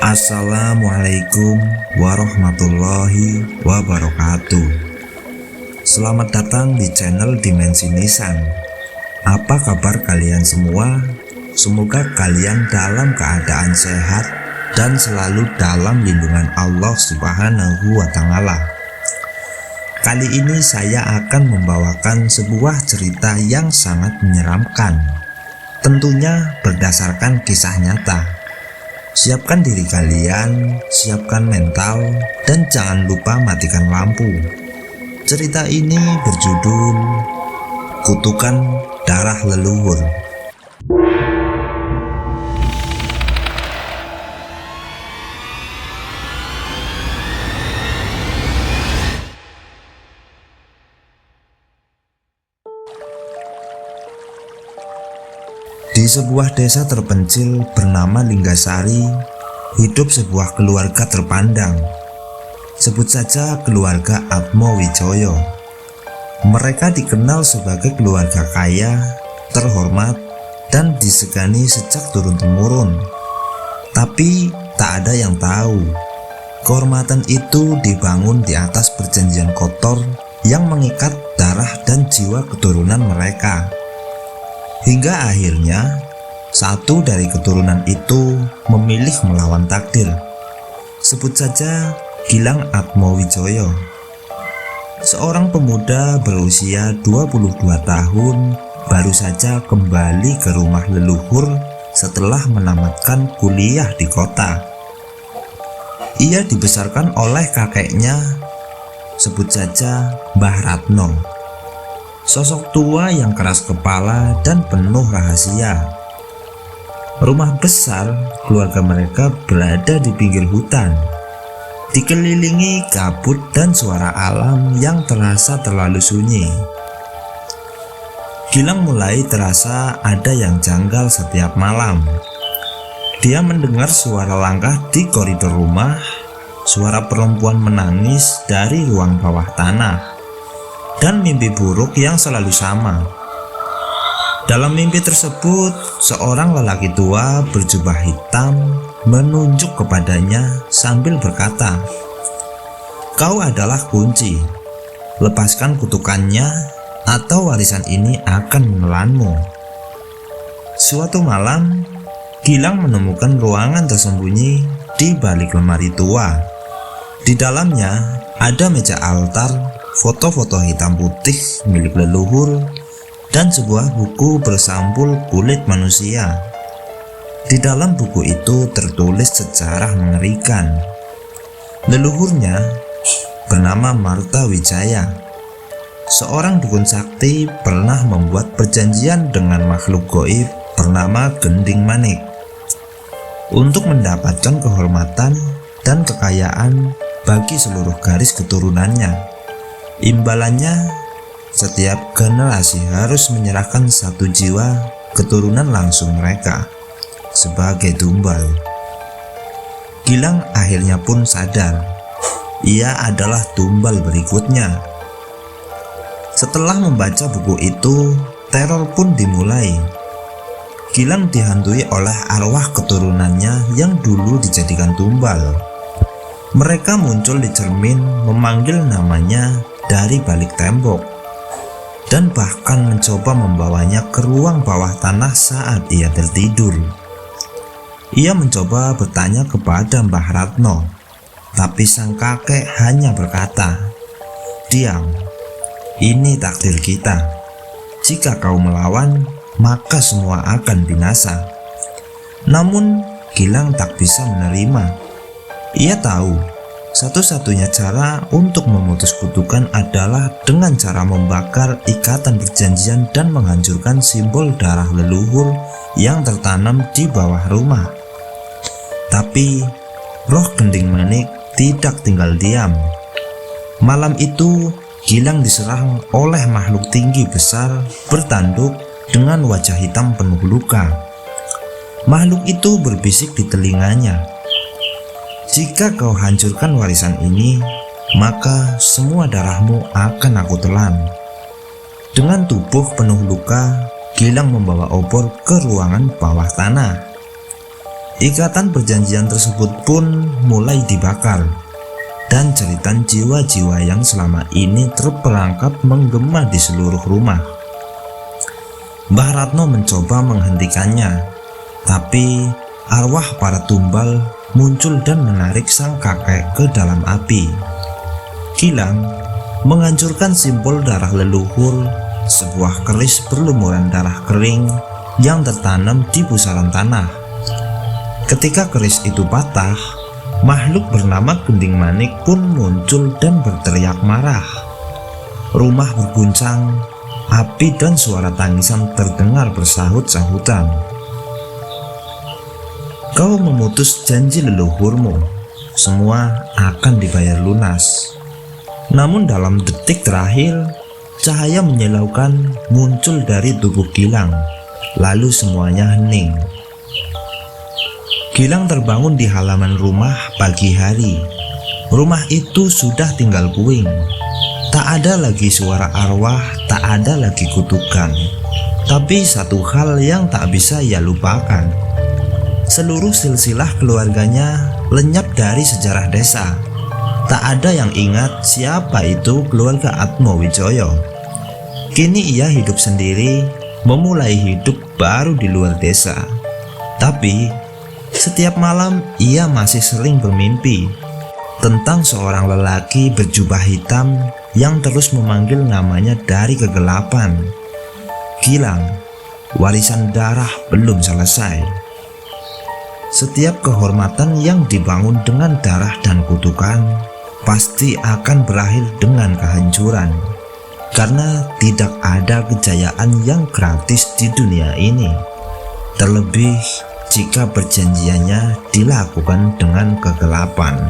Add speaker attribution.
Speaker 1: Assalamualaikum warahmatullahi wabarakatuh. Selamat datang di channel Dimensi Nisan. Apa kabar kalian semua? Semoga kalian dalam keadaan sehat dan selalu dalam lindungan Allah Subhanahu wa Ta'ala. Kali ini saya akan membawakan sebuah cerita yang sangat menyeramkan, tentunya berdasarkan kisah nyata. Siapkan diri kalian, siapkan mental, dan jangan lupa matikan lampu. Cerita ini berjudul Kutukan Darah Leluhur. Di sebuah desa terpencil bernama Linggasari, hidup sebuah keluarga terpandang. Sebut saja keluarga Atmo Wijoyo. Mereka dikenal sebagai keluarga kaya, terhormat, dan disegani sejak turun-temurun. Tapi tak ada yang tahu, kehormatan itu dibangun di atas perjanjian kotor yang mengikat darah dan jiwa keturunan mereka. Hingga akhirnya satu dari keturunan itu memilih melawan takdir. Sebut saja Gilang Atmo Wijoyo. Seorang pemuda berusia 22 tahun baru saja kembali ke rumah leluhur setelah menamatkan kuliah di kota. Ia dibesarkan oleh kakeknya, sebut saja Mbah Ratno. Sosok tua yang keras kepala dan penuh rahasia. Rumah besar keluarga mereka berada di pinggir hutan, dikelilingi kabut dan suara alam yang terasa terlalu sunyi. Gilang mulai terasa ada yang janggal setiap malam. Dia mendengar suara langkah di koridor rumah, suara perempuan menangis dari ruang bawah tanah, dan mimpi buruk yang selalu sama. Dalam mimpi tersebut, seorang lelaki tua berjubah hitam menunjuk kepadanya sambil berkata, "Kau adalah kunci. Lepaskan kutukannya atau warisan ini akan menelanmu." Suatu malam, Gilang menemukan ruangan tersembunyi di balik lemari tua. Di dalamnya ada meja altar, foto-foto hitam putih milik leluhur, dan sebuah buku bersampul kulit manusia. Di dalam buku itu tertulis sejarah mengerikan. Leluhurnya bernama Marta Wijaya. Seorang dukun sakti pernah membuat perjanjian dengan makhluk goib bernama Gending Manik untuk mendapatkan kehormatan dan kekayaan bagi seluruh garis keturunannya. Imbalannya, setiap generasi harus menyerahkan satu jiwa keturunan langsung mereka sebagai tumbal. Gilang akhirnya pun sadar, ia adalah tumbal berikutnya. Setelah membaca buku itu, teror pun dimulai. Gilang dihantui oleh arwah keturunannya yang dulu dijadikan tumbal. Mereka muncul di cermin memanggil namanya dari balik tembok, dan bahkan mencoba membawanya ke ruang bawah tanah saat ia tertidur. Ia mencoba bertanya kepada Mbah Ratno, tapi sang kakek hanya berkata, "Diam, ini takdir kita. Jika kau melawan, maka semua akan binasa." Namun Gilang tak bisa menerima. Ia tahu satu-satunya cara untuk memutus kutukan adalah dengan cara membakar ikatan perjanjian dan menghancurkan simbol darah leluhur yang tertanam di bawah rumah. Tapi roh Gending Manik tidak tinggal diam. Malam itu Gilang diserang oleh makhluk tinggi besar bertanduk dengan wajah hitam penuh luka. Makhluk itu berbisik di telinganya, "Jika kau hancurkan warisan ini, maka semua darahmu akan aku telan." Dengan tubuh penuh luka, Gilang membawa obor ke ruangan bawah tanah. Ikatan perjanjian tersebut pun mulai dibakar, dan jeritan jiwa-jiwa yang selama ini terperangkap menggema di seluruh rumah. Mbah Ratno mencoba menghentikannya, tapi arwah para tumbal muncul dan menarik sang kakek ke dalam api. Gilang menghancurkan simbol darah leluhur, sebuah keris berlumuran darah kering yang tertanam di pusaran tanah. Ketika keris itu patah, makhluk bernama Gending Manik pun muncul dan berteriak marah. Rumah berguncang, api dan suara tangisan terdengar bersahut-sahutan. Kau memutus janji leluhurmu, semua akan dibayar lunas. Namun dalam detik terakhir, cahaya menyilaukan muncul dari tubuh Gilang, lalu semuanya hening. Gilang terbangun di halaman rumah pagi hari. Rumah itu sudah tinggal puing. Tak ada lagi suara arwah, tak ada lagi kutukan. Tapi satu hal yang tak bisa ia lupakan. Seluruh silsilah keluarganya lenyap dari sejarah desa. Tak ada yang ingat siapa itu keluarga Atmowijoyo. Kini ia hidup sendiri, memulai hidup baru di luar desa. Tapi setiap malam ia masih sering bermimpi tentang seorang lelaki berjubah hitam yang terus memanggil namanya dari kegelapan. Gilang, warisan darah belum selesai. Setiap kehormatan yang dibangun dengan darah dan kutukan pasti akan berakhir dengan kehancuran, karena tidak ada kejayaan yang gratis di dunia ini, terlebih jika perjanjiannya dilakukan dengan kegelapan.